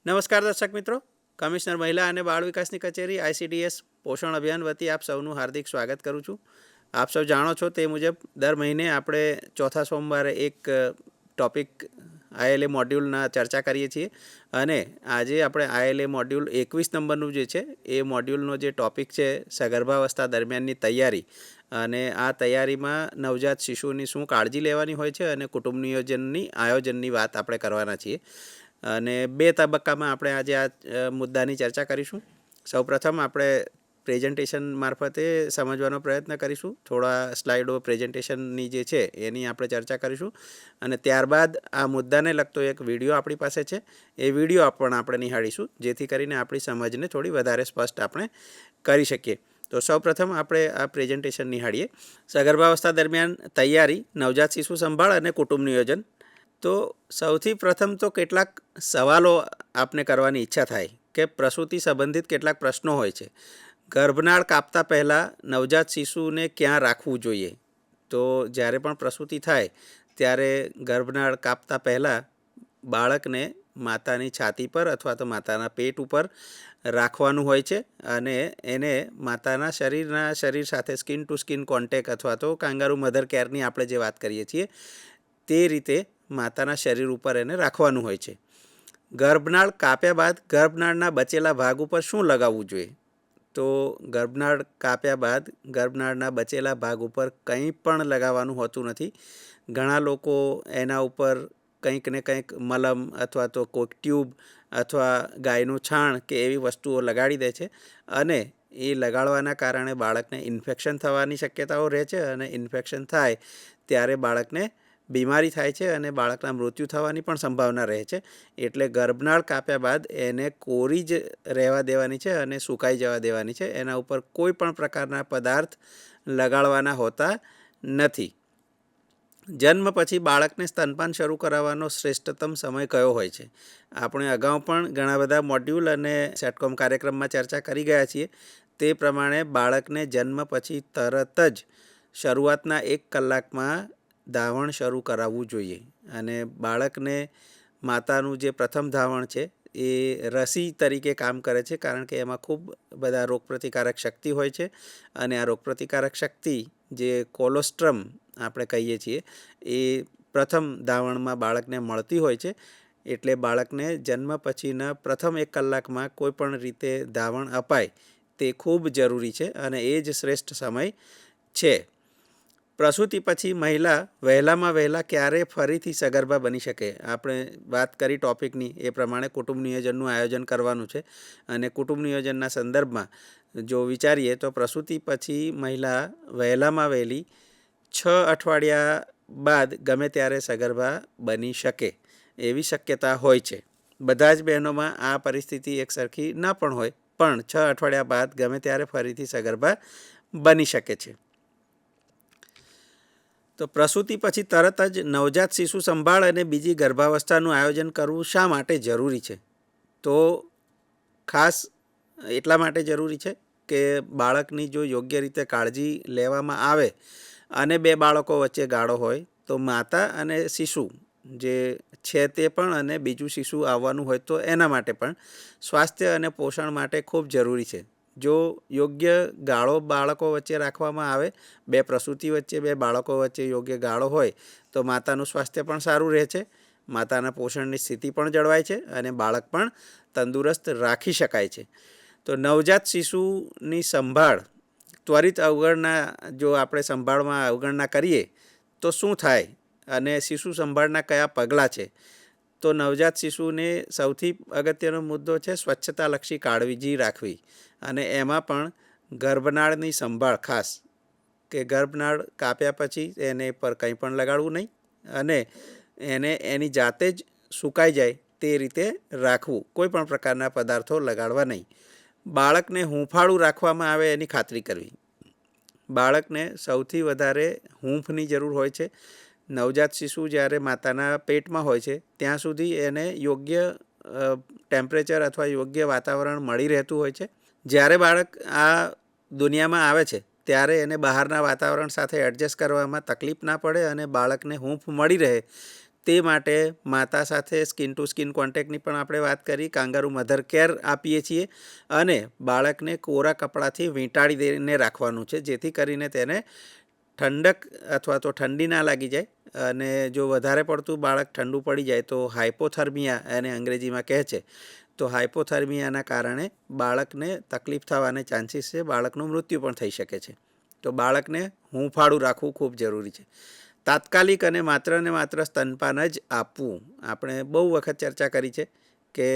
નમસ્કાર દર્શક મિત્રો, કમિશનર મહિલા અને બાળ વિકાસની કચેરી ICDS પોષણ અભિયાન વતી આપ સૌનું હાર્દિક સ્વાગત કરું છું. આપ સૌ જાણો છો તે મુજબ દર મહિને આપણે ચોથા સોમવારે એક ટોપિક ILA મોડ્યુલના ચર્ચા કરીએ છીએ અને આજે આપણે ILA મોડ્યુલ 21 નંબરનું જે છે એ મોડ્યુલનો જે ટોપિક છે સગર્ભાવસ્થા દરમિયાનની તૈયારી અને આ તૈયારીમાં નવજાત શિશુની શું કાળજી લેવાની હોય છે અને કુટુંબ નિયોજનની આયોજનની વાત આપણે કરવાના છીએ. અને બે તબક્કામાં આપણે આજે આ મુદ્દાની ચર્ચા કરીશું. સૌપ્રથમ આપણે પ્રેઝન્ટેશન મારફતે સમજવાનો પ્રયત્ન કરીશું. થોડા સ્લાઇડો પ્રેઝન્ટેશનની જે છે એની આપણે ચર્ચા કરીશું અને ત્યારબાદ આ મુદ્દાને લગતો એક વિડીયો આપણી પાસે છે એ વિડીયો પણ આપણે નિહાળીશું, જેથી કરીને આપણી સમજને થોડી વધારે સ્પષ્ટ આપણે કરી શકીએ. તો સૌપ્રથમ આપણે આ પ્રેઝન્ટેશન નિહાળીએ. સગર્ભાવસ્થા દરમિયાન તૈયારી, નવજાત શિશુ સંભાળ અને કુટુંબ નિયોજન. તો સૌથી પ્રથમ તો કેટલાક સવાલો આપને કરવાની ઈચ્છા થાય કે પ્રસૂતિ સંબંધિત કેટલાક પ્રશ્નો હોય છે. ગર્ભનાળ કાપતા પહેલાં નવજાત શિશુને ક્યાં રાખવું જોઈએ? તો જ્યારે પણ પ્રસૂતિ થાય ત્યારે ગર્ભનાળ કાપતા પહેલાં બાળકને માતાની છાતી પર અથવા તો માતાના પેટ ઉપર રાખવાનું હોય છે અને એને માતાના શરીર સાથે સ્કિન ટુ સ્કિન કોન્ટેક અથવા તો કાંગારૂ મધર કેરની આપણે જે વાત કરીએ છીએ તે રીતે માતાના શરીર ઉપર એને રાખવાનું હોય છે. ગર્ભનાળ કાપ્યા બાદ ગર્ભનાળના બચેલા ભાગ ઉપર શું લગાવવું જોઈએ? તો ગર્ભનાળ કાપ્યા બાદ ગર્ભનાળના બચેલા ભાગ ઉપર કંઈ પણ લગાવવાનું હોતું નથી. ઘણા લોકો એના ઉપર કંઈક ને કંઈક મલમ અથવા તો કોઈક ટ્યુબ અથવા ગાયનું છાણ કે એવી વસ્તુઓ લગાડી દે છે અને એ લગાડવાના કારણે બાળકને ઇન્ફેક્શન થવાની શક્યતાઓ રહે છે અને ઇન્ફેક્શન થાય ત્યારે બાળકને બીમારી થાય છે અને બાળકના મૃત્યુ થવાની પણ સંભાવના રહે છે. એટલે ગર્ભનાળ કાપ્યા બાદ એને કોરી જ રહેવા દેવાની છે અને સુકાઈ જવા દેવાની છે. એના ઉપર કોઈ પણ પ્રકારના પદાર્થ લગાડવાના હોતા નથી. જન્મ પછી બાળકને સ્તનપાન શરૂ કરાવવાનો શ્રેષ્ઠતમ સમય કયો હોય છે? આપણે અગાઉ પણ ઘણા બધા મોડ્યુલ અને સેટકોમ કાર્યક્રમમાં ચર્ચા કરી ગયા છીએ. તે પ્રમાણે બાળકને જન્મ પછી તરત જ શરૂઆતના 1 કલાકમાં ધાવણ શરૂ કરાવવું જોઈએ અને બાળકને માતાનું જે પ્રથમ ધાવણ છે એ રસી તરીકે કામ કરે છે, કારણ કે એમાં ખૂબ બધા રોગપ્રતિકારક શક્તિ હોય છે અને આ રોગપ્રતિકારક શક્તિ જે કોલોસ્ટ્રમ આપણે કહીએ છીએ એ પ્રથમ ધાવણમાં બાળકને મળતી હોય છે. એટલે બાળકને જન્મ પછીના પ્રથમ 1 કલાકમાં કોઈ પણ રીતે ધાવણ અપાય તે ખૂબ જરૂરી છે અને એ જ શ્રેષ્ઠ સમય છે. પ્રસૂતિ પછી મહિલા વહેલામાં વહેલા ક્યારે ફરીથી સગર્ભા બની શકે? આપણે વાત કરી ટોપિકની એ પ્રમાણે કુટુંબ નિયોજનનું આયોજન કરવાનું છે અને કુટુંબ નિયોજનના સંદર્ભમાં જો વિચારીએ તો પ્રસૂતિ પછી મહિલા વહેલામાં વહેલી 6 અઠવાડિયા બાદ ગમે ત્યારે સગર્ભા બની શકે એવી શક્યતા હોય છે. બધા જ બહેનોમાં આ પરિસ્થિતિ એક સરખી ન પણ હોય, પણ 6 અઠવાડિયા બાદ ગમે ત્યારે ફરીથી સગર્ભા બની શકે છે. તો પ્રસૂતિ પછી તરત જ નવજાત શિશુ સંભાળ અને બીજી ગર્ભાવસ્થાનું આયોજન કરવું શા માટે જરૂરી છે? તો ખાસ એટલા માટે જરૂરી છે કે બાળકની જો યોગ્ય રીતે કાળજી લેવામાં આવે અને 2 બાળકો વચ્ચે ગાળો હોય તો માતા અને શિશુ જે છે તે પણ અને બીજું શિશુ આવવાનું હોય તો એના માટે પણ સ્વાસ્થ્ય અને પોષણ માટે ખૂબ જરૂરી છે. જો યોગ્ય ગાળો બાળકો વચ્ચે રાખવામાં આવે, 2 પ્રસૂતિ વચ્ચે 2 બાળકો વચ્ચે યોગ્ય ગાળો હોય તો માતાનું સ્વાસ્થ્ય પણ સારું રહે છે, માતાના પોષણની સ્થિતિ પણ જળવાય છે અને બાળક પણ તંદુરસ્ત રાખી શકાય છે. તો નવજાત શિશુની સંભાળ ત્વરિત અવગણના, જો આપણે સંભાળમાં અવગણના કરીએ તો શું થાય અને શિશુ સંભાળના કયા પગલાં છે? તો નવજાત શિશુને સૌથી અગત્યનો મુદ્દો છે સ્વચ્છતાલક્ષી કાળજી રાખવી અને એમાં પણ ગર્ભનાળની સંભાળ ખાસ, કે ગર્ભનાળ કાપ્યા પછી એને પર કંઈ પણ લગાડવું નહીં અને એને એની જાતે જ સુકાઈ જાય તે રીતે રાખવું, કોઈ પણ પ્રકારના પદાર્થો લગાડવા નહીં. બાળકને હૂંફાળું રાખવામાં આવે એની ખાતરી કરવી. બાળકને સૌથી વધારે હૂંફની જરૂર હોય છે. નવજાત શિશુ જ્યારે માતાના પેટમાં હોય છે ત્યાં સુધી એને યોગ્ય ટેમ્પરેચર અથવા યોગ્ય વાતાવરણ મળી રહેતું હોય છે. જ્યારે બાળક આ દુનિયામાં આવે છે ત્યારે એને બહારના વાતાવરણ સાથે એડજસ્ટ કરવામાં તકલીફ ના પડે અને બાળકને હૂંફ મળી રહે તે માટે માતા સાથે સ્કિન ટુ સ્કિન કોન્ટેક્ટની પણ આપણે વાત કરી. કાંગારૂ મધર કેર આપીએ છીએ અને બાળકને કોરા કપડાથી વીંટાળી દઈને રાખવાનું છે, જેથી કરીને તેને ઠંડક અથવા તો ઠંડી ના લાગી જાય. અને જો વધારે પડતું બાળક ઠંડુ પડી જાય તો હાઇપોથર્મિયા એને અંગ્રેજીમાં કહે છે, તો હાઇપોથર્મિયાના કારણે બાળકને તકલીફ થવાને ચાન્સીસ છે, બાળકનું મૃત્યુ પણ થઈ શકે છે. તો બાળકને હૂંફાળું રાખવું ખૂબ જરૂરી છે. તાત્કાલિક અને માત્ર સ્તનપાન જ આપવું. આપણે બહુ વખત ચર્ચા કરી છે કે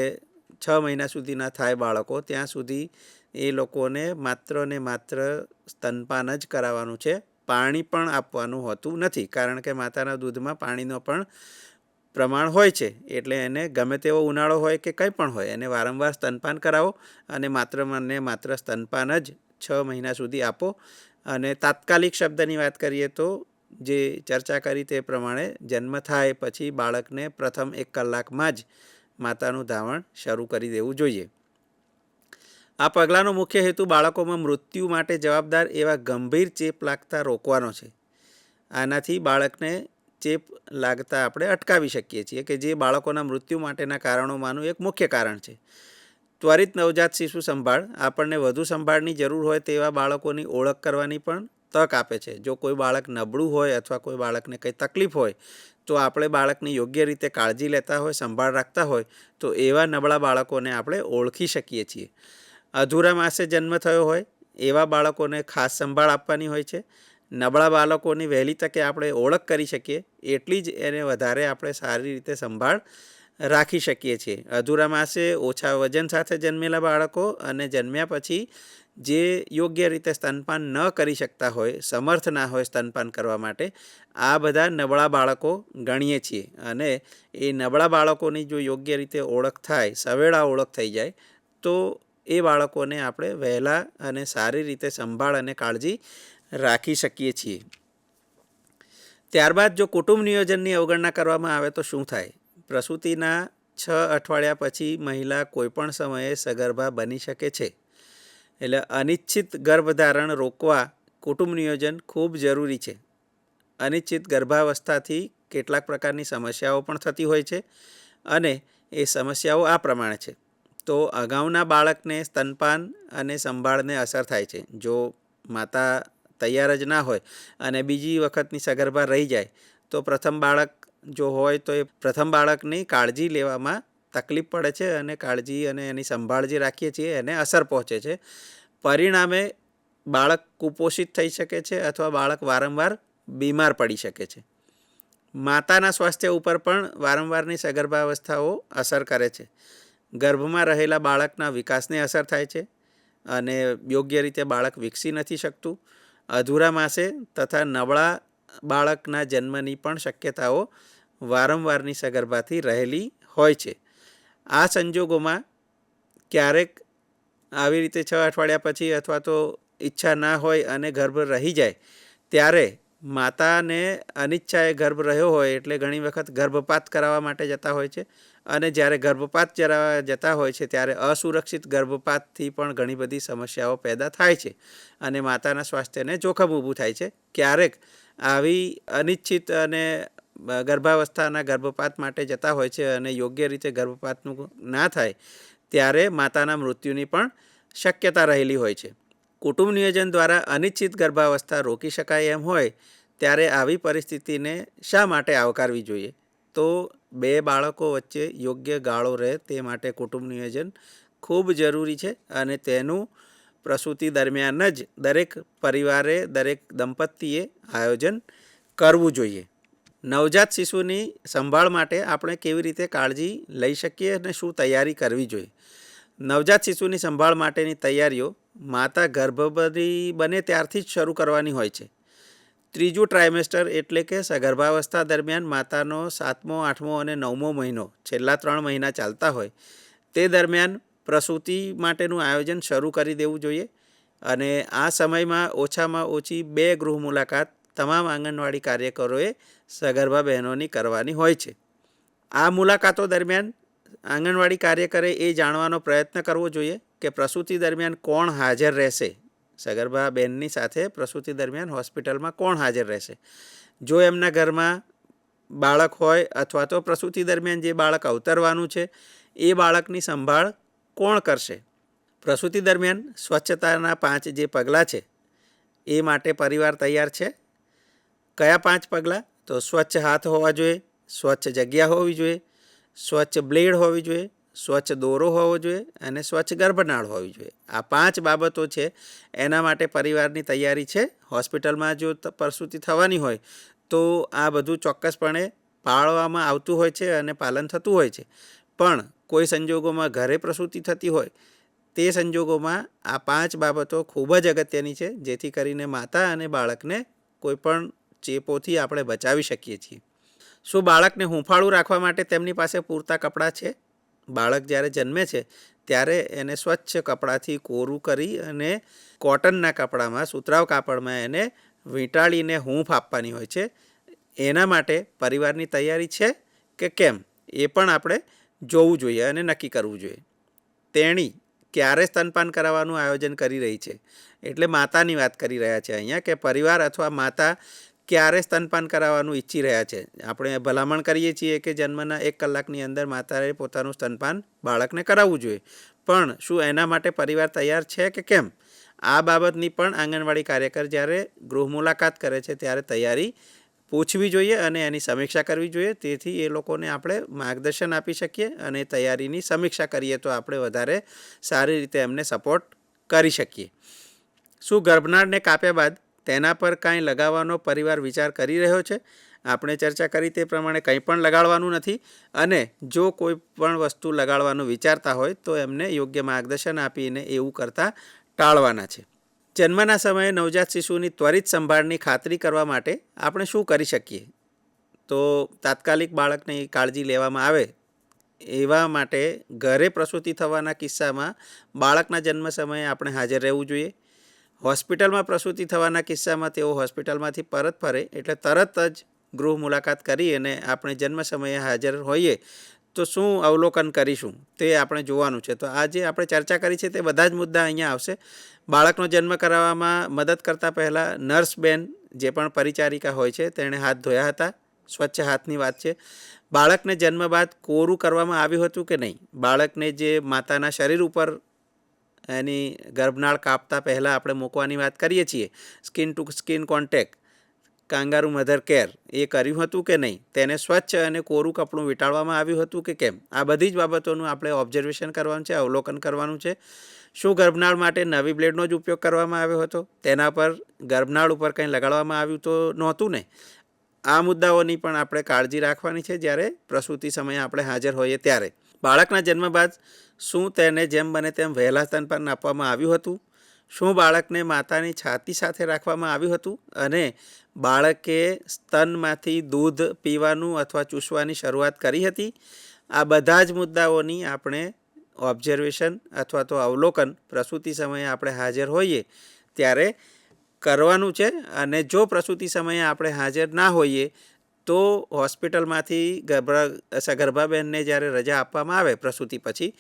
6 મહિના સુધીના થાય બાળકો ત્યાં સુધી એ લોકોને માત્ર સ્તનપાન જ કરાવવાનું છે. પાણી પણ આપવાનું હોતું નથી, કારણ કે માતાના દૂધમાં પાણીનો પણ પ્રમાણ હોય છે. એટલે એને ગમે તેવો ઉનાળો હોય કે કંઈ પણ હોય, એને વારંવાર સ્તનપાન કરાવો અને માત્ર સ્તનપાન જ 6 મહિના સુધી આપો. અને તાત્કાલિક શબ્દની વાત કરીએ તો જે ચર્ચા કરી તે પ્રમાણે જન્મ થાય પછી બાળકને પ્રથમ 1 કલાકમાં જ માતાનું ધાવણ શરૂ કરી દેવું જોઈએ. આ પગલાંનો મુખ્ય હેતુ બાળકોમાં મૃત્યુ માટે જવાબદાર એવા ગંભીર ચેપ લાગતા રોકવાનો છે. આનાથી બાળકને ચેપ લાગતા આપણે અટકાવી શકીએ છીએ, કે જે બાળકોના મૃત્યુ માટેના કારણોમાંનું એક મુખ્ય કારણ છે. ત્વરિત નવજાત શિશુ સંભાળ આપણને વધુ સંભાળની જરૂર હોય તેવા બાળકોની ઓળખ કરવાની પણ તક આપે છે. જો કોઈ બાળક નબળું હોય અથવા કોઈ બાળકને કંઈ તકલીફ હોય તો આપણે બાળકની યોગ્ય રીતે કાળજી લેતા હોય, સંભાળ રાખતા હોય તો એવા નબળા બાળકોને આપણે ઓળખી શકીએ છીએ. અધૂરા માસે જન્મ થયો હોય એવા બાળકોને ખાસ સંભાળ આપવાની હોય છે. નબળા બાળકોની વહેલી તકે આપણે ઓળખ કરી શકીએ એટલી જ એને વધારે આપણે સારી રીતે સંભાળ રાખી શકીએ છીએ. અધૂરા માસે ઓછા વજન સાથે જન્મેલા બાળકો અને જન્મ્યા પછી જે યોગ્ય રીતે સ્તનપાન ન કરી શકતા હોય, સમર્થ ના હોય સ્તનપાન કરવા માટે, આ બધા નબળા બાળકો ગણીએ છીએ. અને એ નબળા બાળકોની જો યોગ્ય રીતે ઓળખ થાય, સવેળા ઓળખ થઈ જાય, તો એ બાળકોને આપણે વહેલા અને સારી રીતે સંભાળ અને કાળજી રાખી શકીએ છીએ. ત્યારબાદ જો કુટુંબ નિયોજનની અવગણના કરવામાં આવે તો શું થાય? પ્રસૂતિના 6 અઠવાડિયા પછી મહિલા કોઈપણ સમયે સગર્ભા બની શકે છે. એટલે અનિચ્છિત ગર્ભધારણ રોકવા કુટુંબ નિયોજન ખૂબ જરૂરી છે. અનિચ્છિત ગર્ભાવસ્થાથી કેટલાક પ્રકારની સમસ્યાઓ પણ થતી હોય છે અને એ સમસ્યાઓ આ પ્રમાણે છે. તો અગાઉના બાળકને સ્તનપાન અને સંભાળને અસર થાય છે. જો માતા તૈયાર જ ના હોય અને બીજી વખતની સગર્ભા રહી જાય તો પ્રથમ બાળક જો હોય તો એ પ્રથમ બાળકની કાળજી લેવામાં તકલીફ પડે છે અને કાળજી અને એની સંભાળ જે રાખીએ છીએ એને અસર પહોંચે છે. પરિણામે બાળક કુપોષિત થઈ શકે છે અથવા બાળક વારંવાર બીમાર પડી શકે છે. માતાના સ્વાસ્થ્ય ઉપર પણ વારંવારની સગર્ભાવસ્થાઓ અસર કરે છે. ગર્ભમાં રહેલા બાળકના વિકાસને અસર થાય છે અને યોગ્ય રીતે બાળક વિકસી નથી શકતું. અધૂરા માસે તથા નબળા બાળકના જન્મની પણ શક્યતાઓ વારંવારની સગર્ભાથી રહેલી હોય છે. આ સંજોગોમાં ક્યારેક આવી રીતે 6 અઠવાડિયા પછી અથવા તો ઈચ્છા ના હોય અને ગર્ભ રહી જાય ત્યારે માતાને અનિચ્છાએ ગર્ભ રહ્યો હોય એટલે ઘણી વખત ગર્ભપાત કરાવવા માટે જતા હોય છે. અને જ્યારે ગર્ભપાત જતા હોય છે ત્યારે અસુરક્ષિત ગર્ભપાતથી પણ ઘણી બધી સમસ્યાઓ પેદા થાય છે અને માતાના સ્વાસ્થ્યને જોખમ ઊભું થાય છે. ક્યારેક આવી અનિચ્છિત અને ગર્ભાવસ્થાના ગર્ભપાત માટે જતા હોય છે અને યોગ્ય રીતે ગર્ભપાતનું ના થાય ત્યારે માતાના મૃત્યુની પણ શક્યતા રહેલી હોય છે. કુટુંબ નિયોજન દ્વારા અનિચ્છિત ગર્ભાવસ્થા રોકી શકાય એમ હોય ત્યારે આવી પરિસ્થિતિને શા માટે આવકારવી જોઈએ? તો 2 બાળકો વચ્ચે યોગ્ય ગાળો રહે તે માટે કુટુંબ નિયોજન ખૂબ જરૂરી છે અને તેનું પ્રસૂતિ દરમિયાન જ દરેક પરિવારે, દરેક દંપતીએ આયોજન કરવું જોઈએ. નવજાત શિશુની સંભાળ માટે આપણે કેવી રીતે કાળજી લઈ શકીએ અને શું તૈયારી કરવી જોઈએ? નવજાત શિશુની સંભાળ માટેની તૈયારીઓ માતા ગર્ભવતી બને ત્યારથી જ શરૂ કરવાની હોય છે. ત્રીજું ટ્રાઇમેસ્ટર એટલે કે સગર્ભાવસ્થા દરમિયાન માતાનો 7મો, 8મો અને 9મો મહિનો, છેલ્લા 3 મહિના ચાલતા હોય તે દરમિયાન પ્રસૂતિ માટેનું આયોજન શરૂ કરી દેવું જોઈએ. અને આ સમયમાં ઓછામાં ઓછી 2 ગૃહ મુલાકાત તમામ આંગણવાડી કાર્યકરોએ સગર્ભા બહેનોની કરવાની હોય છે. આ મુલાકાતો દરમિયાન આંગણવાડી કાર્યકરે એ જાણવાનો પ્રયત્ન કરવો જોઈએ કે પ્રસૂતિ દરમિયાન કોણ હાજર રહેશે. સગર્ભા બહેનની સાથે પ્રસૂતિ દરમિયાન હોસ્પિટલમાં કોણ હાજર રહેશે. જો એમના ઘરમાં બાળક હોય અથવા તો પ્રસૂતિ દરમિયાન જે બાળક અવતરવાનું છે એ બાળકની સંભાળ કોણ કરશે? પ્રસૂતિ દરમિયાન સ્વચ્છતાના 5 જે પગલાં છે એ માટે પરિવાર તૈયાર છે. કયા 5 પગલાં? તો સ્વચ્છ હાથ હોવા જોઈએ, સ્વચ્છ જગ્યા હોવી જોઈએ, સ્વચ્છ બ્લેડ હોવી જોઈએ, સ્વચ્છ દોરો હોવો જોઈએ અને સ્વચ્છ ગર્ભનાળ હોવી જોઈએ. આ 5 બાબતો છે એના માટે પરિવારની તૈયારી છે. હોસ્પિટલમાં જો પ્રસૂતિ થવાની હોય તો આ બધું ચોક્કસપણે પાળવામાં આવતું હોય છે અને પાલન થતું હોય છે. પણ કોઈ સંજોગોમાં ઘરે પ્રસૂતિ થતી હોય તે સંજોગોમાં આ 5 બાબતો ખૂબ જ અગત્યની છે, જેથી કરીને માતા અને બાળકને કોઈપણ ચેપોથી આપણે બચાવી શકીએ છીએ. શું બાળકને હૂંફાળું રાખવા માટે તેમની પાસે પૂરતા કપડાં છે? બાળક જ્યારે જન્મે છે ત્યારે એને સ્વચ્છ કપડાથી કોરું કરી અને કોટનના કપડામાં, સુતરાઉ કાપડમાં એને વીંટાળીને હૂંફ આપવાની હોય છે. એના માટે પરિવારની તૈયારી છે કે કેમ એ પણ આપણે જોવું જોઈએ અને નક્કી કરવું જોઈએ. તેણી ક્યારે સ્તનપાન કરાવવાનું આયોજન કરી રહી છે? એટલે માતાની વાત કરી રહ્યા છે અહીંયા, કે પરિવાર અથવા માતા ક્યારે સ્તનપાન કરાવવાનું ઈચ્છી રહ્યા છે. આપણે ભલામણ કરીએ છીએ કે જન્મના 1 કલાકની અંદર માતાએ પોતાનું સ્તનપાન બાળકને કરાવવું જોઈએ. પણ શું એના માટે પરિવાર તૈયાર છે કે કેમ? આ બાબતની પણ આંગણવાડી કાર્યકર જ્યારે ગૃહ મુલાકાત કરે છે ત્યારે તૈયારી પૂછવી જોઈએ અને એની સમીક્ષા કરવી જોઈએ. તેથી એ લોકોને આપણે માર્ગદર્શન આપી શકીએ અને તૈયારીની સમીક્ષા કરીએ તો આપણે વધારે સારી રીતે એમને સપોર્ટ કરી શકીએ. શું ગર્ભનાળને કાપ્યા બાદ તેના પર કાંઈ લગાવવાનો પરિવાર વિચાર કરી રહ્યો છે? આપણે ચર્ચા કરી તે પ્રમાણે કંઈ પણ લગાડવાનું નથી અને જો કોઈ પણ વસ્તુ લગાડવાનું વિચારતા હોય તો એમને યોગ્ય માર્ગદર્શન આપીને એવું કરતાં ટાળવાના છે. જન્મના સમયે નવજાત શિશુની ત્વરિત સંભાળની ખાતરી કરવા માટે આપણે શું કરી શકીએ? તો તાત્કાલિક બાળકની કાળજી લેવામાં આવે એવા માટે ઘરે પ્રસૂતિ થવાના કિસ્સામાં બાળકના જન્મ સમયે આપણે હાજર રહેવું જોઈએ. હોસ્પિટલમાં પ્રસૂતિ થવાના કિસ્સામાં તેઓ હોસ્પિટલમાંથી પરત ફરે એટલે તરત જ ગૃહ મુલાકાત કરી અને આપણે જન્મ સમયે હાજર હોઈએ તો શું અવલોકન કરીશું તે આપણે જોવાનું છે. તો આજે આપણે ચર્ચા કરી છે તે બધા જ મુદ્દા અહીંયા આવશે. બાળકનો જન્મ કરાવવામાં મદદ કરતાં પહેલાં નર્સ બેન જે પણ પરિચારિકા હોય છે તેણે હાથ ધોયા હતા. સ્વચ્છ હાથની વાત છે. બાળકને જન્મ બાદ કોરું કરવામાં આવ્યું હતું કે નહીં? બાળકને જે માતાના શરીર ઉપર એની ગર્ભનાળ કાપતા પહેલાં આપણે મૂકવાની વાત કરીએ છીએ, skin to skin contact, kangaroo mother care, એ કર્યું હતું કે નહીં? તેને સ્વચ્છ અને કોરું કપડું વીંટાળવામાં આવ્યું હતું કે કેમ? આ બધી જ બાબતોનું આપણે ઓબ્ઝર્વેશન કરવાનું છે, અવલોકન કરવાનું છે. શું ગર્ભનાળ માટે નવી બ્લેડનો જ ઉપયોગ કરવામાં આવ્યો હતો? તેના પર ગર્ભનાળ ઉપર કંઈ લગાડવામાં આવ્યું તો નહોતું ને? આ મુદ્દાઓની પણ આપણે કાળજી રાખવાની છે જ્યારે પ્રસૂતિ સમયે આપણે હાજર હોઈએ ત્યારે. બાળકના જન્મ બાદ શું તેને જેમ બને તેમ વહેલા સ્તનપાન આપવામાં આવ્યું હતું? શું બાળકને માતાની છાતી સાથે રાખવામાં આવ્યું હતું અને બાળકે સ્તનમાંથી દૂધ પીવાનું અથવા ચૂસવાની શરૂઆત કરી હતી? આ બધા જ મુદ્દાઓની આપણે ઓબ્ઝર્વેશન અથવા તો અવલોકન પ્રસૂતિ સમયે આપણે હાજર હોઈએ ત્યારે કરવાનું છે. અને જો પ્રસૂતિ સમયે આપણે હાજર ના હોઈએ તો હોસ્પિટલમાંથી સગર્ભાબેનને જ્યારે રજા આપવામાં આવે પ્રસૂતિ પછી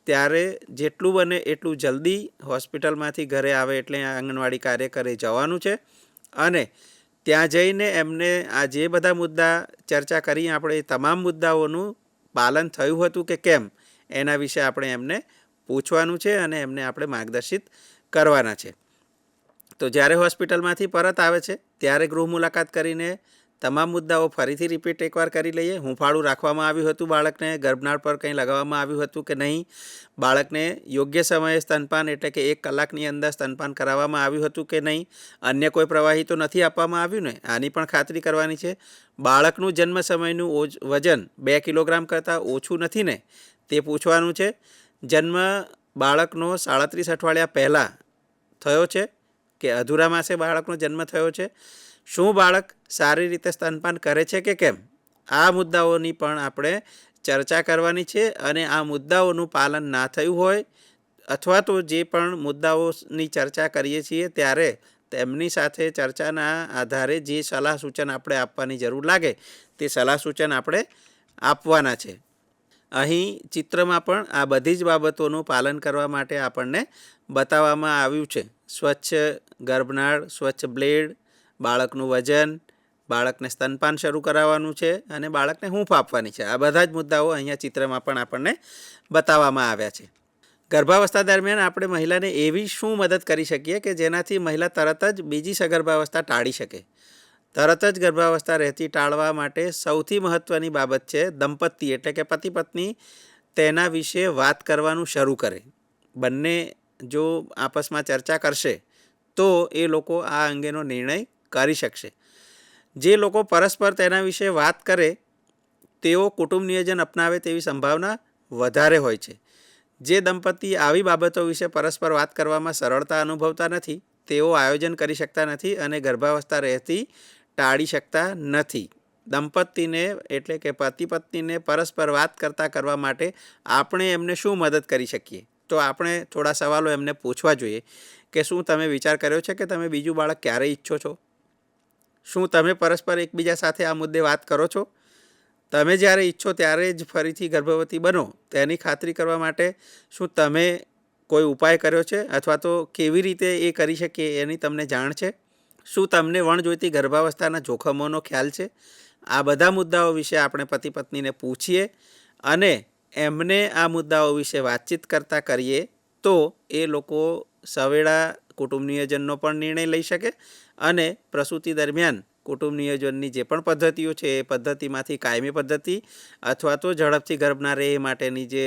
ત્યારે જેટલું બને એટલું જલ્દી હોસ્પિટલમાંથી ઘરે આવે એટલે આંગણવાડી કાર્યકરે જવાનું છે અને ત્યાં જઈને એમને આ જે બધા મુદ્દા ચર્ચા કરી આપણે તમામ મુદ્દાઓનું પાલન થયું હતું કે કેમ એના વિશે આપણે એમને પૂછવાનું છે અને એમને આપણે માર્ગદર્શિત કરવાના છે. તો જ્યારે હોસ્પિટલમાંથી પરત આવે છે ત્યારે ગૃહ મુલાકાત કરીને તમામ મુદ્દાઓ ફરીથી રિપીટ એકવાર કરી લઈએ. હૂંફાળું રાખવામાં આવ્યું હતું બાળકને? ગર્ભનાળ પર કંઈ લગાવવામાં આવ્યું હતું કે નહીં? બાળકને યોગ્ય સમયે સ્તનપાન એટલે કે 1 કલાકની અંદર સ્તનપાન કરાવવામાં આવ્યું હતું કે નહીં? અન્ય કોઈ પ્રવાહી તો નથી આપવામાં આવ્યું ને? આની પણ ખાતરી કરવાની છે. બાળકનું જન્મ સમયનું વજન 2 કિલોગ્રામ કરતાં ઓછું નથી ને? તે પૂછવાનું છે. જન્મ બાળકનો 37 અઠવાડિયા પહેલાં થયો છે કે અધૂરા માસે બાળકનો જન્મ થયો છે? શું બાળક સારી રીતે સ્તનપાન કરે છે કે કેમ? આ મુદ્દાઓની પણ આપણે ચર્ચા કરવાની છે અને આ મુદ્દાઓનું પાલન ના થયું હોય અથવા તો જે પણ મુદ્દાઓની ચર્ચા કરીએ છીએ ત્યારે તેમની સાથે ચર્ચાના આધારે જે સલાહ સૂચન આપણે આપવાની જરૂર લાગે તે સલાહ સૂચન આપણે આપવાના છે. અહીં ચિત્રમાં પણ આ બધી જ બાબતોનું પાલન કરવા માટે આપણને બતાવવામાં આવ્યું છે. સ્વચ્છ ગર્ભનાળ, સ્વચ્છ બ્લેડ, બાળકનું વજન, બાળકને સ્તનપાન શરૂ કરાવવાનું છે અને બાળકને હૂંફ આપવાની છે. આ બધા જ મુદ્દાઓ અહીંયા ચિત્રમાં પણ આપણને બતાવવામાં આવ્યા છે. ગર્ભાવસ્થા દરમિયાન આપણે મહિલાને એવી શું મદદ કરી શકીએ કે જેનાથી મહિલા તરત જ બીજી સગર્ભાવસ્થા ટાળી શકે. તરત જ ગર્ભાવસ્થા રહેતી ટાળવા માટે સૌથી મહત્ત્વની બાબત છે દંપતી એટલે કે પતિ પત્ની તેના વિશે વાત કરવાનું શરૂ કરે. બંને જો આપસમાં ચર્ચા કરશે તો એ લોકો આ અંગેનો નિર્ણય કરી શકશે. જે લોકો પરસ્પર તેના વિશે વાત કરે તેઓ કુટુંબ નિયોજન અપનાવે તેવી સંભાવના વધારે હોય છે. જે દંપતી આવી બાબતો વિશે પરસ્પર વાત કરવામાં સરળતા અનુભવતા નથી તેઓ આયોજન કરી શકતા નથી અને ગર્ભાવસ્થા રહેતી ટાળી શકતા નથી. દંપતીને એટલે કે પતિ પત્નીને પરસ્પર વાત કરવા માટે આપણે એમને શું મદદ કરી શકીએ? તો આપણે થોડા સવાલો એમને પૂછવા જોઈએ કે શું તમે વિચાર કર્યો છે કે તમે બીજું બાળક ક્યારે ઈચ્છો છો? શું તમે પરસ્પર એકબીજા સાથે આ મુદ્દે વાત કરો છો? તમે જ્યારે ઈચ્છો ત્યારે જ ફરીથી ગર્ભવતી બનો તેની ખાતરી કરવા માટે શું તમે કોઈ ઉપાય કર્યો છે અથવા તો કેવી રીતે એ કરી શકીએ એની તમને જાણ છે? શું તમને વણજોઈતી ગર્ભાવસ્થાના જોખમોનો ખ્યાલ છે? આ બધા મુદ્દાઓ વિશે આપણે પતિ પત્નીને પૂછીએ અને એમને આ મુદ્દાઓ વિશે વાતચીત કરતા કરીએ તો એ લોકો સવેળા કુટુંબ નિયોજનનો પણ નિર્ણય લઈ શકે અને પ્રસૂતિ દરમિયાન કુટુંબ નિયોજનની જે પણ પદ્ધતિઓ છે એ પદ્ધતિમાંથી કાયમી પદ્ધતિ અથવા તો ઝડપથી ગર્ભ ના રહે એ માટેની જે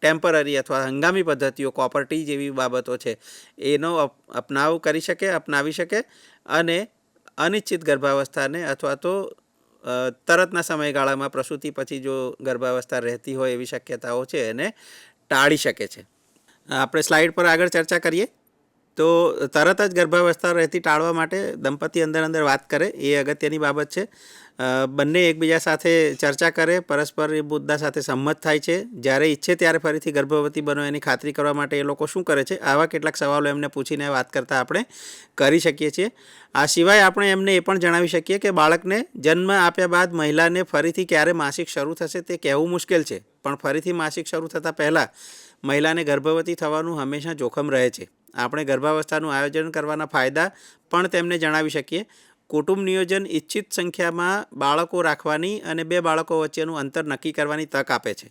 ટેમ્પરરી અથવા હંગામી પદ્ધતિઓ કોપરટી જેવી બાબતો છે એનો અપનાવી શકે અને અનિશ્ચિત ગર્ભાવસ્થાને અથવા તો તરતના સમયગાળામાં પ્રસૂતિ પછી જો ગર્ભાવસ્થા રહેતી હોય એવી શક્યતાઓ છે એને ટાળી શકે છે. આપણે સ્લાઇડ પર આગળ ચર્ચા કરીએ તો તરત જ ગર્ભાવસ્થા રહેતી ટાળવા માટે દંપતી અંદર વાત કરે એ અગત્યની બાબત છે. બંને એકબીજા સાથે ચર્ચા કરે, પરસ્પર એ મુદ્દા સાથે સંમત થાય છે. જ્યારે ઈચ્છે ત્યારે ફરીથી ગર્ભવતી બનો એની ખાતરી કરવા માટે એ લોકો શું કરે છે? આવા કેટલાક સવાલો એમને પૂછીને વાત કરતાં આપણે કરી શકીએ છીએ. આ સિવાય આપણે એમને એ પણ જણાવી શકીએ કે બાળકને જન્મ આપ્યા બાદ મહિલાને ફરીથી ક્યારે માસિક શરૂ થશે તે કહેવું મુશ્કેલ છે, પણ ફરીથી માસિક શરૂ થતાં પહેલાં મહિલાને ગર્ભવતી થવાનું હંમેશા જોખમ રહે છે. આપણે ગર્ભાવસ્થાનું આયોજન કરવાના ફાયદા પણ તેમને જણાવી શકીએ. કુટુંબ નિયોજન ઇચ્છિત સંખ્યામાં બાળકો રાખવાની અને 2 બાળકો વચ્ચેનું અંતર નક્કી કરવાની તક આપે છે.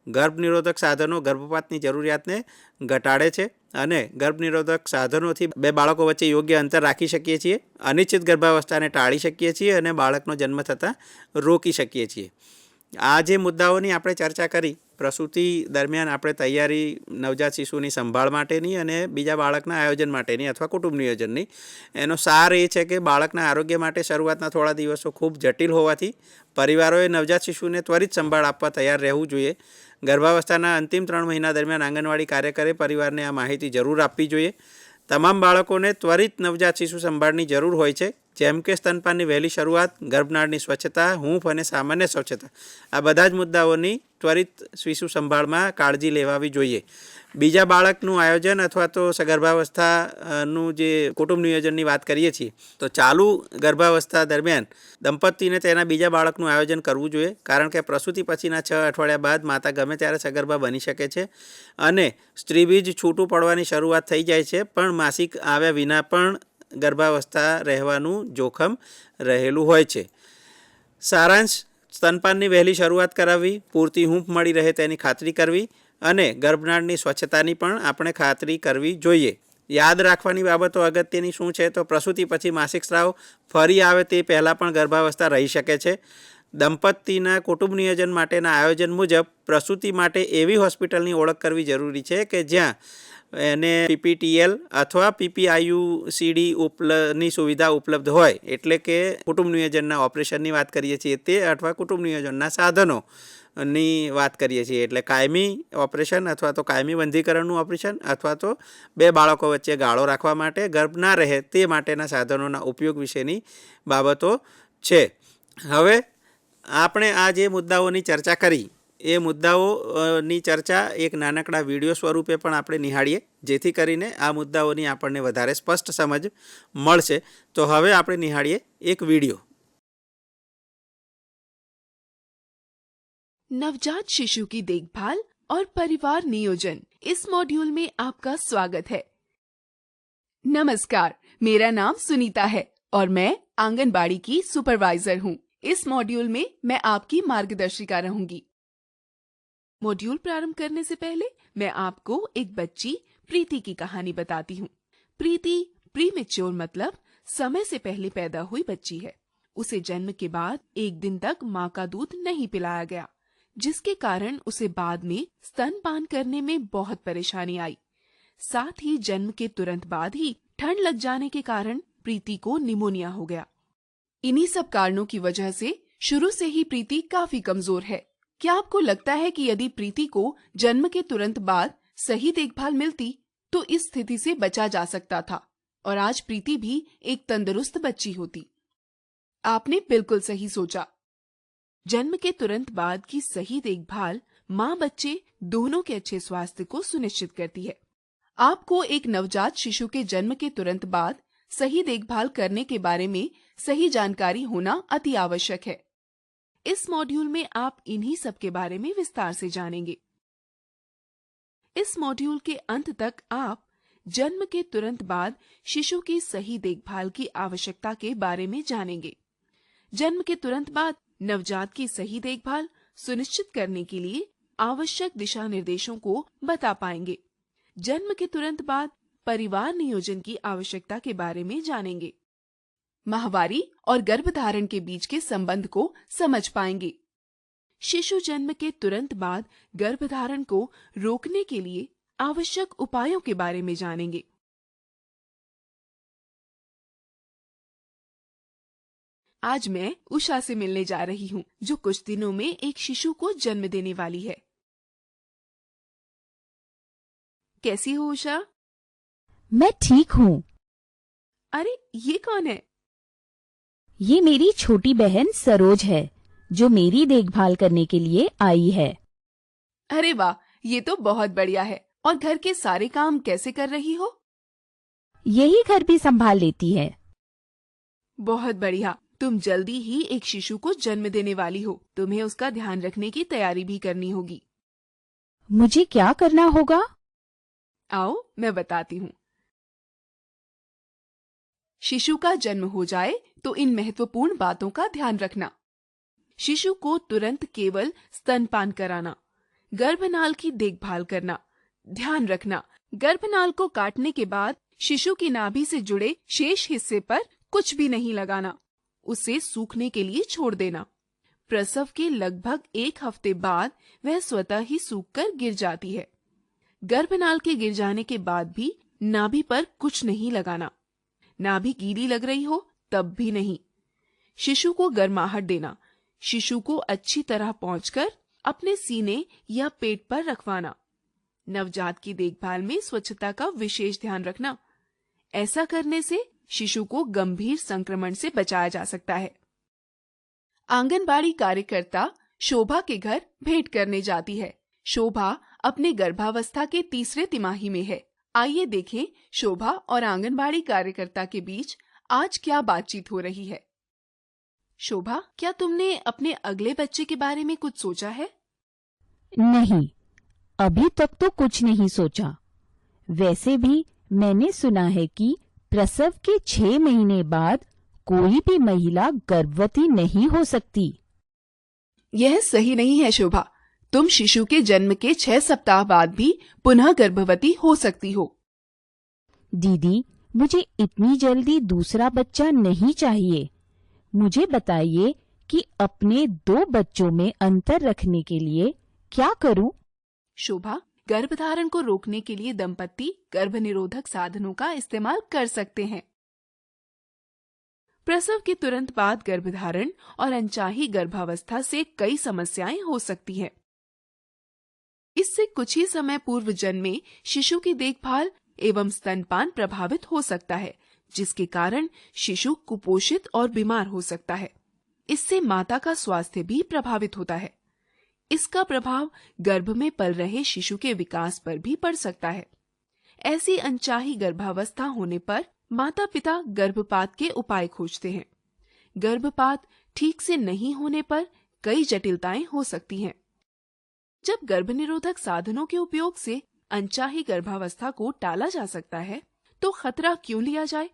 ગર્ભનિરોધક સાધનો ગર્ભપાતની જરૂરિયાતને ઘટાડે છે અને ગર્ભનિરોધક સાધનોથી 2 બાળકો વચ્ચે યોગ્ય અંતર રાખી શકીએ છીએ. અનિશ્ચિત ગર્ભાવસ્થાને ટાળી શકીએ છીએ અને બાળકનો જન્મ થતાં રોકી શકીએ છીએ. આ જે મુદ્દાઓની આપણે ચર્ચા કરી પ્રસૂતિ દરમિયાન આપણે તૈયારી નવજાત શિશુની સંભાળ માટેની અને બીજા બાળકના આયોજન માટેની અથવા કુટુંબ નિયોજનની, એનો સાર એ છે કે બાળકના આરોગ્ય માટે શરૂઆતના થોડા દિવસો ખૂબ જટિલ હોવાથી પરિવારોએ નવજાત શિશુને ત્વરિત સંભાળ આપવા તૈયાર રહેવું જોઈએ. ગર્ભાવસ્થાના અંતિમ 3 મહિના દરમિયાન આંગણવાડી કાર્યકરે પરિવારને આ માહિતી જરૂર આપવી જોઈએ. તમામ બાળકોને ત્વરિત નવજાત શિશુ સંભાળની જરૂર હોય છે, જેમ કે સ્તનપાનની વહેલી શરૂઆત, ગર્ભનાળની સ્વચ્છતા, હૂંફ અને સામાન્ય સ્વચ્છતા. આ બધા જ મુદ્દાઓની ત્વરિત શિશુ સંભાળમાં કાળજી લેવાવી જોઈએ. બીજા બાળકનું આયોજન અથવા તો ગર્ભાવસ્થાનું જે કુટુંબ નિયોજનની વાત કરીએ છીએ તો ચાલુ ગર્ભાવસ્થા દરમિયાન દંપતીને તેના બીજા બાળકનું આયોજન કરવું જોઈએ, કારણ કે પ્રસૂતિ પછીના 6 અઠવાડિયા બાદ માતા ગમે ત્યારે સગર્ભા બની શકે છે અને સ્ત્રીબીજ છૂટું પડવાની શરૂઆત થઈ જાય છે, પણ માસિક આવ્યા વિના પણ ગર્ભાવસ્થા રહેવાનું જોખમ રહેલું હોય છે. સારાંશ: સ્તનપાનની વહેલી શરૂઆત કરાવવી, પૂરતી હૂંફ મળી રહે તેની ખાતરી કરવી અને ગર્ભનાળની સ્વચ્છતાની પણ આપણે ખાતરી કરવી જોઈએ. યાદ રાખવાની બાબતો અગત્યની શું છે? તો પ્રસૂતિ પછી માસિક સ્રાવ ફરી આવે તે પહેલાં પણ ગર્ભાવસ્થા રહી શકે છે. દંપતીના કુટુંબ નિયોજન માટેના આયોજન મુજબ પ્રસૂતિ માટે એવી હોસ્પિટલની ઓળખ કરવી જરૂરી છે કે જ્યાં એને PPTL અથવા PPIUCD ની સુવિધા ઉપલબ્ધ હોય, એટલે કે કુટુંબ નિયોજનના ઓપરેશનની વાત કરીએ છીએ તે અથવા કુટુંબ નિયોજનના સાધનોની વાત કરીએ છીએ, એટલે કાયમી ઓપરેશન અથવા તો કાયમી બંધીકરણનું ઓપરેશન અથવા તો 2 બાળકો વચ્ચે ગાળો રાખવા માટે ગર્ભ ના રહે તે માટેના સાધનોના ઉપયોગ વિશેની બાબતો છે. હવે આપણે આ જે મુદ્દાઓની ચર્ચા કરી એ મુદ્દાઓની ચર્ચા એક નાનકડા વિડીયો સ્વરૂપે પણ આપણે નિહાળીએ, જેથી કરીને આ મુદ્દાઓની આપણને વધારે સ્પષ્ટ સમજ મળશે. તો હવે આપણે નિહાળીએ એક વિડીયો. नवजात शिशु की देखभाल और परिवार नियोजन, इस मॉड्यूल में आपका स्वागत है. नमस्कार, मेरा नाम सुनीता है और मैं आंगनबाड़ी की सुपरवाइजर हूँ। इस मॉड्यूल में मैं आपकी मार्गदर्शिका रहूंगी। मॉड्यूल प्रारंभ करने से पहले मैं आपको एक बच्ची प्रीति की कहानी बताती हूँ। प्रीति प्रीमेच्योर मतलब समय से पहले पैदा हुई बच्ची है। उसे जन्म के बाद एक दिन तक माँ का दूध नहीं पिलाया गया, जिसके कारण उसे बाद में स्तनपान करने में बहुत परेशानी आई। साथ ही जन्म के तुरंत बाद ही ठंड लग जाने के कारण प्रीति को निमोनिया हो गया। इन्हीं सब कारणों की वजह से शुरू से ही प्रीति काफी कमजोर है। क्या आपको लगता है कि यदि प्रीति को जन्म के तुरंत बाद सही देखभाल मिलती तो इस स्थिति से बचा जा सकता था और आज प्रीति भी एक तंदुरुस्त बच्ची होती? आपने बिल्कुल सही सोचा। जन्म के तुरंत बाद की सही देखभाल माँ बच्चे दोनों के अच्छे स्वास्थ्य को सुनिश्चित करती है। आपको एक नवजात शिशु के जन्म के तुरंत बाद सही देखभाल करने के बारे में सही जानकारी होना अति आवश्यक है। इस मॉड्यूल में आप इन्हीं सब के बारे में विस्तार से जानेंगे। इस मॉड्यूल के अंत तक आप जन्म के तुरंत बाद शिशु की सही देखभाल की आवश्यकता के बारे में जानेंगे। जन्म के तुरंत बाद नवजात की सही देखभाल सुनिश्चित करने के लिए आवश्यक दिशा निर्देशों को बता पाएंगे। जन्म के तुरंत बाद परिवार नियोजन की आवश्यकता के बारे में जानेंगे। माहवारी और गर्भधारण के बीच के संबंध को समझ पाएंगे। शिशु जन्म के तुरंत बाद गर्भधारण को रोकने के लिए आवश्यक उपायों के बारे में जानेंगे। आज मैं उषा से मिलने जा रही हूँ, जो कुछ दिनों में एक शिशु को जन्म देने वाली है। कैसी हो उषा? मैं ठीक हूँ। अरे ये कौन है? ये मेरी छोटी बहन सरोज है, जो मेरी देखभाल करने के लिए आई है। अरे वाह, ये तो बहुत बढ़िया है। और घर के सारे काम कैसे कर रही हो? यही घर भी संभाल लेती है। बहुत बढ़िया। तुम जल्दी ही एक शिशु को जन्म देने वाली हो। तुम्हें उसका ध्यान रखने की तैयारी भी करनी होगी। मुझे क्या करना होगा? आओ मैं बताती हूँ। शिशु का जन्म हो जाए तो इन महत्वपूर्ण बातों का ध्यान रखना। शिशु को तुरंत केवल स्तनपान कराना, गर्भनाल की देखभाल करना। ध्यान रखना, गर्भनाल को काटने के बाद शिशु की नाभि से जुड़े शेष हिस्से पर कुछ भी नहीं लगाना। उसे सूखने के लिए छोड़ देना। प्रसव के लगभग 1 हफ्ते बाद वह स्वतः ही सूखकर गिर जाती है। गर्भनाल के गिर जाने के बाद भी नाभि पर कुछ नहीं लगाना। नाभि गीली लग रही हो तब भी नहीं। शिशु को गर्माहट देना। शिशु को अच्छी तरह पोंछकर अपने सीने या पेट पर रखवाना। नवजात की देखभाल में स्वच्छता का विशेष ध्यान रखना। ऐसा करने से शिशु को गंभीर संक्रमण से बचाया जा सकता है। आंगनबाड़ी कार्यकर्ता शोभा के घर भेंट करने जाती है। शोभा अपने गर्भावस्था के 3रे तिमाही में है। आइए देखें शोभा और आंगनबाड़ी कार्यकर्ता के बीच आज क्या बातचीत हो रही है। शोभा, क्या तुमने अपने अगले बच्चे के बारे में कुछ सोचा है? नहीं, अभी तक तो कुछ नहीं सोचा। वैसे भी मैंने सुना है कि प्रसव के 6 महीने बाद कोई भी महिला गर्भवती नहीं हो सकती। यह सही नहीं है शोभा। तुम शिशु के जन्म के 6 सप्ताह बाद भी पुनः गर्भवती हो सकती हो। दीदी, मुझे इतनी जल्दी दूसरा बच्चा नहीं चाहिए। मुझे बताइए कि अपने 2 बच्चों में अंतर रखने के लिए क्या करूं? शोभा, गर्भधारण को रोकने के लिए दंपति गर्भनिरोधक साधनों का इस्तेमाल कर सकते हैं। प्रसव के तुरंत बाद गर्भधारण और अनचाही गर्भावस्था से कई समस्याएं हो सकती हैं। इससे कुछ ही समय पूर्व जन्मे शिशु की देखभाल एवं स्तनपान प्रभावित हो सकता है, जिसके कारण शिशु कुपोषित और बीमार हो सकता है। इससे माता का स्वास्थ्य भी प्रभावित होता है। इसका प्रभाव गर्भ में पल रहे शिशु के विकास पर भी पड़ सकता है। ऐसी अनचाही गर्भावस्था होने पर माता पिता गर्भपात के उपाय खोजते हैं। गर्भपात ठीक से नहीं होने पर कई जटिलताएं हो सकती हैं। जब गर्भनिरोधक साधनों के उपयोग से अनचाही गर्भावस्था को टाला जा सकता है, तो खतरा क्यों लिया जाए?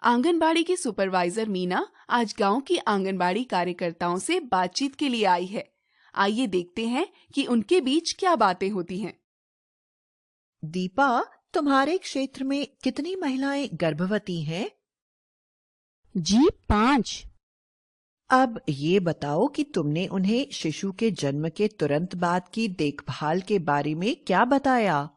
आंगनबाड़ी की सुपरवाइजर मीना आज गांव की आंगनबाड़ी कार्यकर्ताओं से बातचीत के लिए आई है। आइए देखते हैं कि उनके बीच क्या बातें होती हैं। दीपा, तुम्हारे क्षेत्र में कितनी महिलाएं गर्भवती हैं? जी 5। अब ये बताओ कि तुमने उन्हें शिशु के जन्म के तुरंत बाद की देखभाल के बारे में क्या बताया?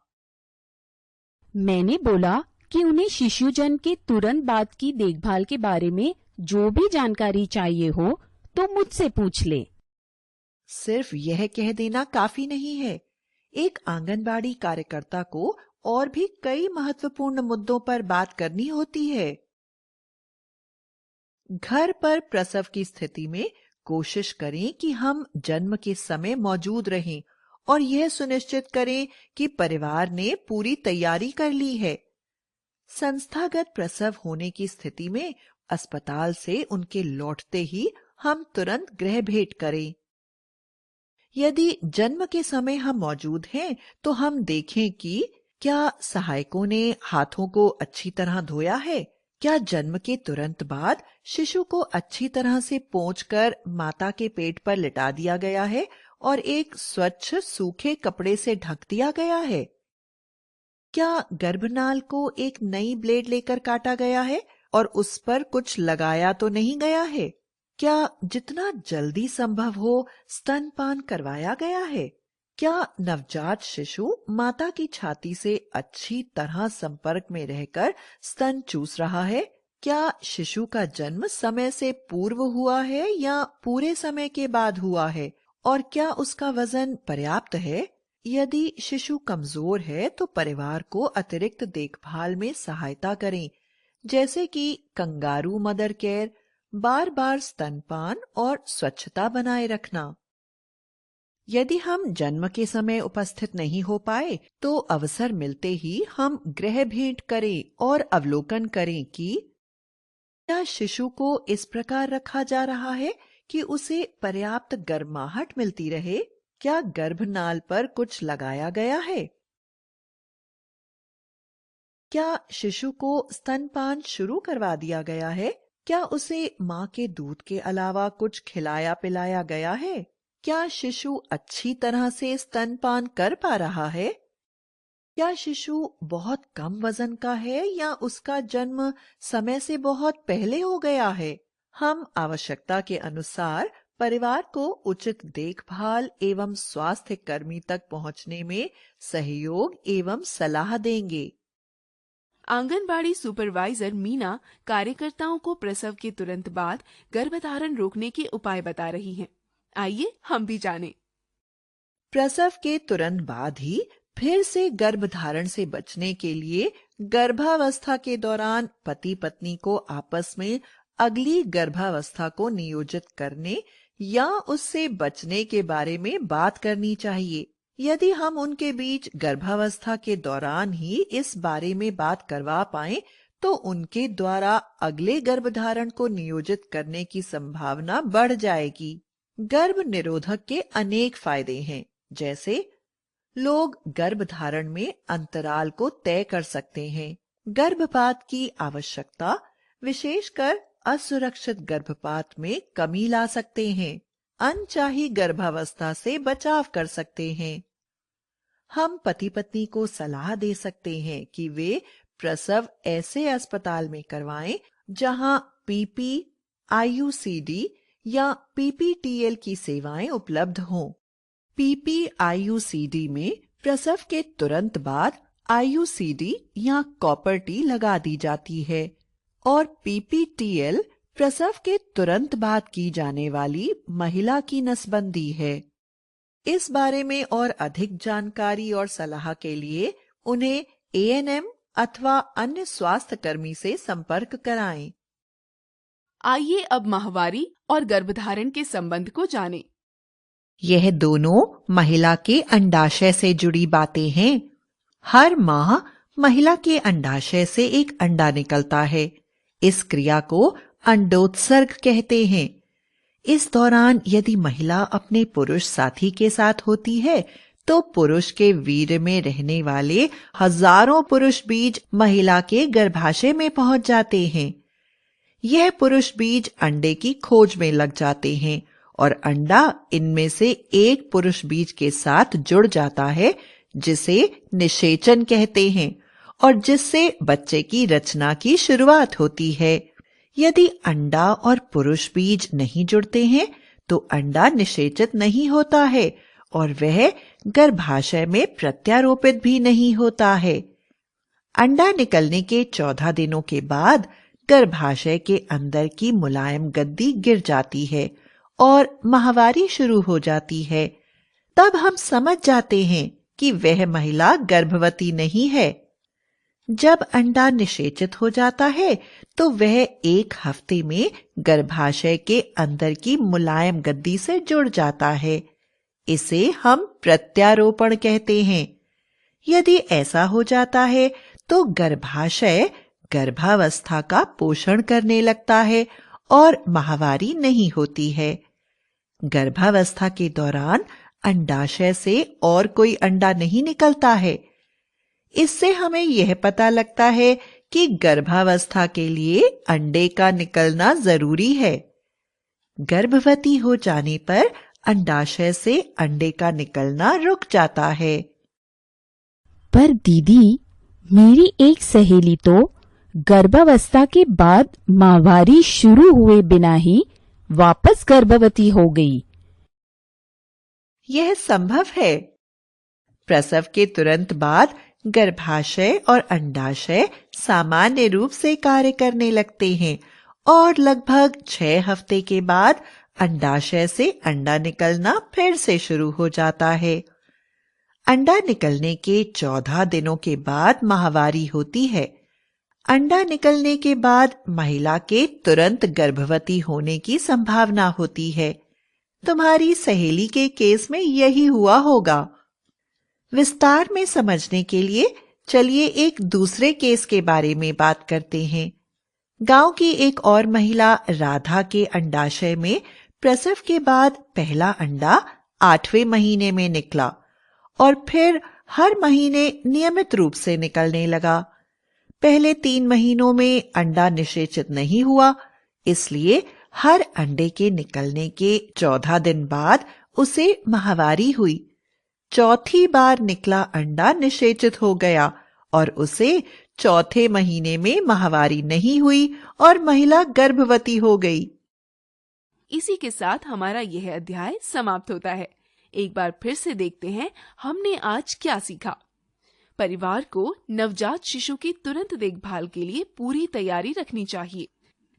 मैंने बोला कि उन्हें शिशु जन्म के तुरंत बाद की देखभाल के बारे में जो भी जानकारी चाहिए हो तो मुझसे पूछ ले। सिर्फ यह कह देना काफी नहीं है। एक आंगनबाड़ी कार्यकर्ता को और भी कई महत्वपूर्ण मुद्दों पर बात करनी होती है। घर पर प्रसव की स्थिति में कोशिश करें कि हम जन्म के समय मौजूद रहें और यह सुनिश्चित करें कि परिवार ने पूरी तैयारी कर ली है। संस्थागत प्रसव होने की स्थिति में अस्पताल से उनके लौटते ही हम तुरंत गृह भेंट करें। यदि जन्म के समय हम मौजूद हैं तो हम देखें कि क्या सहायकों ने हाथों को अच्छी तरह धोया है, क्या जन्म के तुरंत बाद शिशु को अच्छी तरह से पोंछकर माता के पेट पर लिटा दिया गया है और एक स्वच्छ सूखे कपड़े से ढक दिया गया है, क्या गर्भनाल को एक नई ब्लेड लेकर काटा गया है और उस पर कुछ लगाया तो नहीं गया है, क्या जितना जल्दी संभव हो स्तनपान करवाया गया है, क्या नवजात शिशु माता की छाती से अच्छी तरह संपर्क में रहकर स्तन चूस रहा है, क्या शिशु का जन्म समय से पूर्व हुआ है या पूरे समय के बाद हुआ है और क्या उसका वजन पर्याप्त है। यदि शिशु कमजोर है तो परिवार को अतिरिक्त देखभाल में सहायता करें, जैसे कि कंगारू मदर केयर, बार बार स्तनपान और स्वच्छता बनाए रखना। यदि हम जन्म के समय उपस्थित नहीं हो पाए तो अवसर मिलते ही हम गृह भेंट करें और अवलोकन करें कि क्या शिशु को इस प्रकार रखा जा रहा है कि उसे पर्याप्त गर्माहट मिलती रहे, क्या गर्भनाल पर कुछ लगाया गया है, क्या शिशु को स्तनपान शुरू करवा दिया गया है, क्या उसे मां के दूध के अलावा कुछ खिलाया पिलाया गया है, क्या शिशु अच्छी तरह से स्तनपान कर पा रहा है, क्या शिशु बहुत कम वजन का है या उसका जन्म समय से बहुत पहले हो गया है। हम आवश्यकता के अनुसार परिवार को उचित देखभाल एवं स्वास्थ्य कर्मी तक पहुंचने में सहयोग एवं सलाह देंगे। आंगनबाड़ी सुपरवाइजर मीना कार्यकर्ताओं को प्रसव के तुरंत बाद गर्भधारण रोकने के उपाय बता रही हैं। आइए हम भी जानें। प्रसव के तुरंत बाद ही फिर से गर्भधारण से बचने के लिए गर्भावस्था के दौरान पति पत्नी को आपस में अगली गर्भावस्था को नियोजित करने या उससे बचने के बारे में बात करनी चाहिए। यदि हम उनके बीच गर्भावस्था के दौरान ही इस बारे में बात करवा पाएं, तो उनके द्वारा अगले गर्भधारण को नियोजित करने की संभावना बढ़ जाएगी। गर्भ निरोधक के अनेक फायदे हैं, जैसे लोग गर्भधारण में अंतराल को तय कर सकते हैं, गर्भपात की आवश्यकता विशेषकर असुरक्षित गर्भपात में कमी ला सकते हैं, अनचाही गर्भावस्था से बचाव कर सकते हैं। हम पति पत्नी को सलाह दे सकते हैं कि वे प्रसव ऐसे अस्पताल में करवाएं जहां पीपी, आईयूसीडी या पीपीटीएल की सेवाएं उपलब्ध हों। पीपीआईयूसीडी में प्रसव के तुरंत बाद आईयूसीडी या कॉपर टी लगा दी जाती है और पीपीटीएल प्रसव के तुरंत बाद की जाने वाली महिला की नसबंदी है। इस बारे में और अधिक जानकारी और सलाह के लिए उन्हें एएनएम अथवा अन्य स्वास्थ्य कर्मी से संपर्क कराएं। आइए अब माहवारी और गर्भधारण के संबंध को जानें। यह दोनों महिला के अंडाशय से जुड़ी बातें हैं। हर माह महिला के अंडाशय से एक अंडा निकलता है। इस क्रिया को अंडोत्सर्ग कहते हैं। इस दौरान यदि महिला अपने पुरुष साथी के साथ होती है तो पुरुष के वीर्य में रहने वाले हजारों पुरुष बीज महिला के गर्भाशय में पहुंच जाते हैं। यह पुरुष बीज अंडे की खोज में लग जाते हैं और अंडा इनमें से एक पुरुष बीज के साथ जुड़ जाता है, जिसे निषेचन कहते हैं, और जिससे बच्चे की रचना की शुरुआत होती है। यदि अंडा और पुरुष बीज नहीं जुड़ते हैं तो अंडा निषेचित नहीं होता है और वह गर्भाशय में प्रत्यारोपित भी नहीं होता है। अंडा निकलने के 14 दिनों के बाद गर्भाशय के अंदर की मुलायम गद्दी गिर जाती है और माहवारी शुरू हो जाती है। तब हम समझ जाते हैं कि वह महिला गर्भवती नहीं है। जब अंडा निषेचित हो जाता है तो वह 1 हफ्ते में गर्भाशय के अंदर की मुलायम गद्दी से जुड़ जाता है। इसे हम प्रत्यारोपण कहते हैं। यदि ऐसा हो जाता है तो गर्भाशय गर्भावस्था का पोषण करने लगता है और माहवारी नहीं होती है। गर्भावस्था के दौरान अंडाशय से और कोई अंडा नहीं निकलता है। इससे हमें यह पता लगता है कि गर्भावस्था के लिए अंडे का निकलना जरूरी है। गर्भवती हो जाने पर अंडाशय से अंडे का निकलना रुक जाता है। पर दीदी, मेरी एक सहेली तो गर्भावस्था के बाद माहवारी शुरू हुए बिना ही वापस गर्भवती हो गई। यह संभव है। प्रसव के तुरंत बाद गर्भाशय और अंडाशय सामान्य रूप से कार्य करने लगते हैं और लगभग 6 हफ्ते के बाद अंडाशय से अंडा निकलना फिर से शुरू हो जाता है। अंडा निकलने के 14 दिनों के बाद माहवारी होती है। अंडा निकलने के बाद महिला के तुरंत गर्भवती होने की संभावना होती है। तुम्हारी सहेली के केस में यही हुआ होगा। विस्तार में समझने के लिए चलिए एक दूसरे केस के बारे में बात करते हैं। गांव की एक और महिला राधा के अंडाशय में प्रसव के बाद पहला अंडा 8वें महीने में निकला और फिर हर महीने नियमित रूप से निकलने लगा। पहले 3 महीनों में अंडा निषेचित नहीं हुआ, इसलिए हर अंडे के निकलने के 14 दिन बाद उसे माहवारी हुई। चौथी बार निकला अंडा निषेचित हो गया और उसे चौथे महीने में माहवारी नहीं हुई और महिला गर्भवती हो गई। इसी के साथ हमारा यह अध्याय समाप्त होता है। एक बार फिर से देखते हैं हमने आज क्या सीखा। परिवार को नवजात शिशु की तुरंत देखभाल के लिए पूरी तैयारी रखनी चाहिए।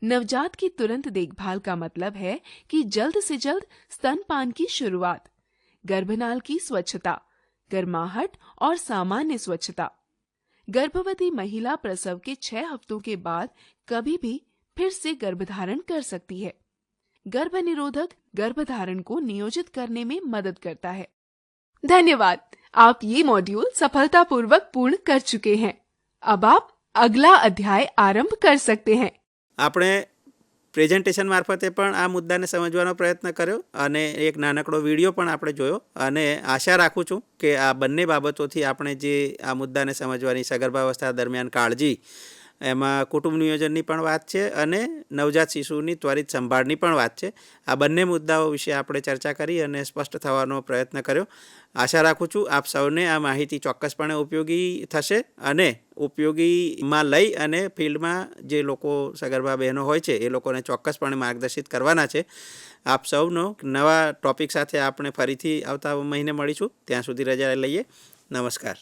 नवजात की तुरंत देखभाल का मतलब है कि जल्द से जल्द स्तनपान की शुरुआत, गर्भनाल की स्वच्छता, गर्माहट और सामान्य स्वच्छता। गर्भवती महिला प्रसव के 6 हफ्तों के बाद कभी भी फिर से गर्भधारण कर सकती है। गर्भनिरोधक गर्भधारण को नियोजित करने में मदद करता है। धन्यवाद, आप ये मॉड्यूल सफलतापूर्वक पूर्ण कर चुके हैं। अब आप अगला अध्याय आरंभ कर सकते हैं। આપણે પ્રેઝન્ટેશન મારફતે પણ આ મુદ્દાને સમજવાનો પ્રયત્ન કર્યો અને એક નાનકડો વિડીયો પણ આપણે જોયો અને આશા રાખું છું કે આ બંને બાબતોથી આપણે જે આ મુદ્દાને સમજવાની સગર્ભાવસ્થા દરમિયાન કાળજી, એમાં કુટુંબ નિયોજનની પણ વાત છે અને નવજાત શિશુની ત્વરિત સંભાળની પણ વાત છે. આ બંને મુદ્દાઓ વિશે આપણે ચર્ચા કરી અને સ્પષ્ટ થવાનો પ્રયત્ન કર્યો. આશા રાખું છું આપ સૌને આ માહિતી ચોક્કસપણે ઉપયોગી થશે અને ઉપયોગીમાં લઈ અને ફિલ્ડમાં જે લોકો સગર્ભા બહેનો હોય છે એ લોકોને ચોક્કસપણે માર્ગદર્શિત કરવાના છે. આપ સૌનો નવા ટોપિક સાથે આપણે ફરીથી આવતા મહિને મળીશું. ત્યાં સુધી રજા લઈએ. નમસ્કાર.